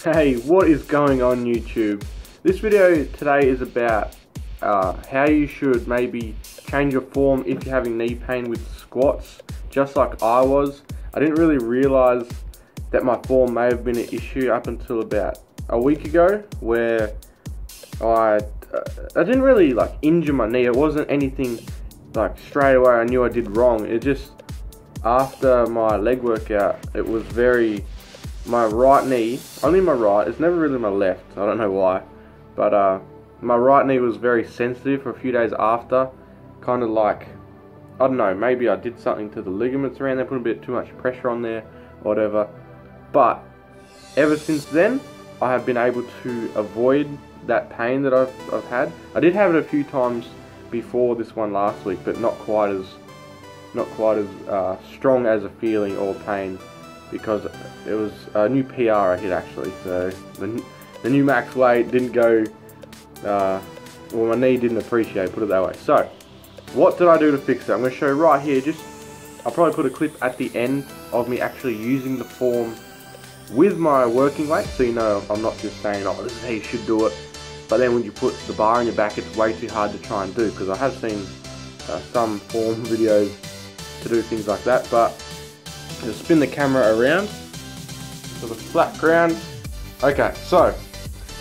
Hey, what is going on YouTube? This video today is about how you should maybe change your form if you're having knee pain with squats, just like I was. I didn't really realise that my form may have been an issue up until about a week ago, where I didn't really like injure my knee. It wasn't anything like straight away I knew I did wrong. It just, after my leg workout, it was my right knee, only my right, it's never really my left, I don't know why, but my right knee was very sensitive for a few days after, kind of like, I don't know, maybe I did something to the ligaments around there, put a bit too much pressure on there, or whatever, but ever since then, I have been able to avoid that pain that I've had. I did have it a few times before this one last week, but not quite as strong as a feeling or pain, because it was a new PR I hit actually. So the new max weight didn't go, well, my knee didn't appreciate, put it that way. So what did I do to fix it? I'm going to show you right here. I'll probably put a clip at the end of me actually using the form with my working weight, so you know I'm not just saying, oh, this is how you should do it, but then when you put the bar on your back, it's way too hard to try and do, because I have seen some form videos to do things like that. But just spin the camera around to the flat ground. Okay, so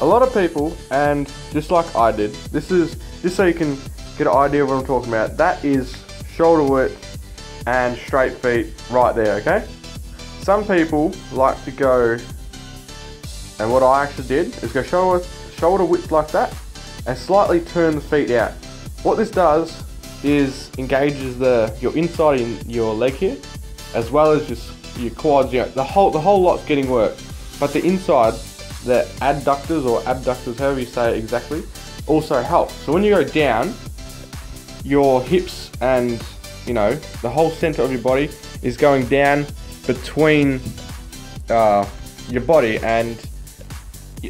a lot of people, and just like I did, this is just so you can get an idea of what I'm talking about. That is shoulder width and straight feet right there, okay? Some people like to go, and what I actually did is go shoulder width like that and slightly turn the feet out. What this does is engages your inside in your leg here, as well as just your quads. You know, the whole lot's getting work, but the inside, the adductors or abductors, however you say it exactly, also help. So when you go down, your hips and, you know, the whole center of your body is going down between your body, and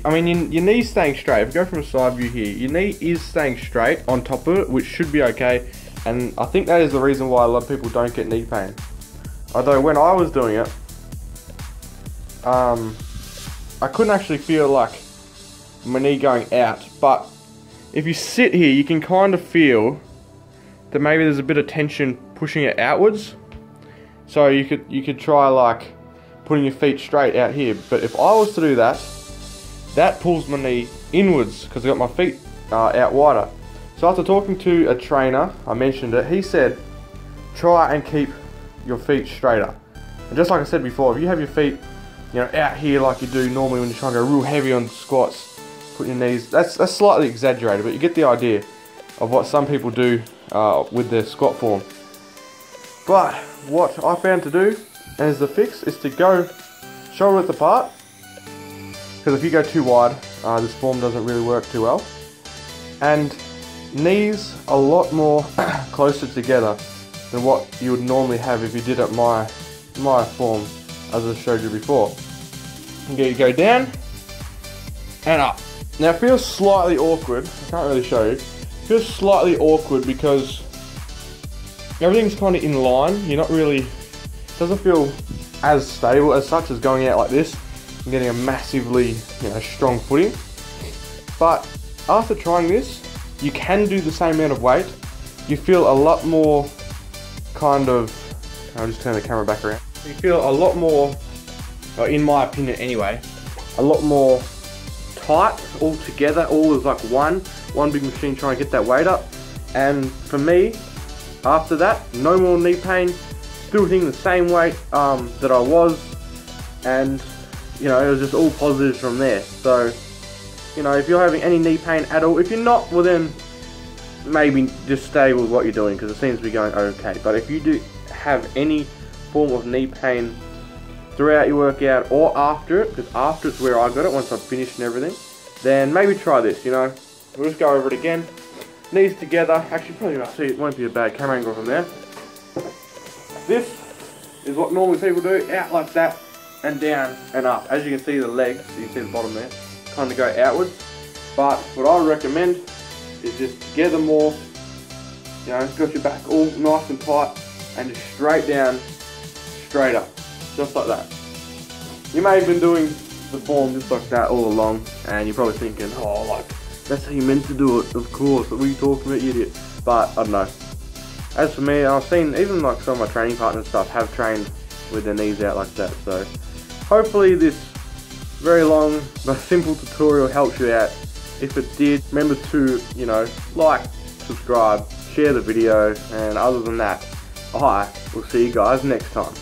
I mean your knee's staying straight. If you go from a side view here, your knee is staying straight on top of it, which should be okay, and I think that is the reason why a lot of people don't get knee pain. Although when I was doing it, I couldn't actually feel like my knee going out, but if you sit here, you can kind of feel that maybe there's a bit of tension pushing it outwards. So you could try like putting your feet straight out here. But if I was to do that, that pulls my knee inwards because I got my feet out wider. So after talking to a trainer, I mentioned it, he said try and keep your feet straighter. And just like I said before, if you have your feet, you know, out here like you do normally when you try and go real heavy on squats, put your knees, that's slightly exaggerated, but you get the idea of what some people do with their squat form. But what I found to do as the fix is to go shoulder width apart, because if you go too wide, this form doesn't really work too well, and knees a lot more closer together than what you would normally have if you did it my form, as I showed you before. You go down and up. Now it feels slightly awkward, I can't really show you, it feels slightly awkward because everything's kind of in line. You're not really, doesn't feel as stable as such as going out like this and getting a massively, you know, strong footing. But after trying this, you can do the same amount of weight. You feel a lot more kind of, I'll just turn the camera back around. You feel a lot more, in my opinion anyway, a lot more tight all together, all as like one big machine trying to get that weight up. And for me, after that, no more knee pain, still hitting the same weight that I was, and you know, it was just all positives from there. So, you know, if you're having any knee pain at all, if you're not, well then maybe just stay with what you're doing, because it seems to be going okay. But if you do have any form of knee pain throughout your workout or after it, because after it's where I got it, once I've finished and everything, then maybe try this, you know. We'll just go over it again. Knees together. Actually, probably not see, it won't be a bad camera angle from there. This is what normally people do, out like that and down and up. As you can see, the legs, you can see the bottom there, kind of go outwards. But what I recommend is just together more, you know, got your back all nice and tight, and just straight down, straight up, just like that. You may have been doing the form just like that all along, and you're probably thinking, oh, like, that's how you meant to do it, of course, what are you talking about, you idiot? But, I don't know. As for me, I've seen, even like some of my training partners and stuff have trained with their knees out like that, so hopefully this very long but simple tutorial helps you out. If it did, remember to, you know, like, subscribe, share the video, and other than that, I will see you guys next time.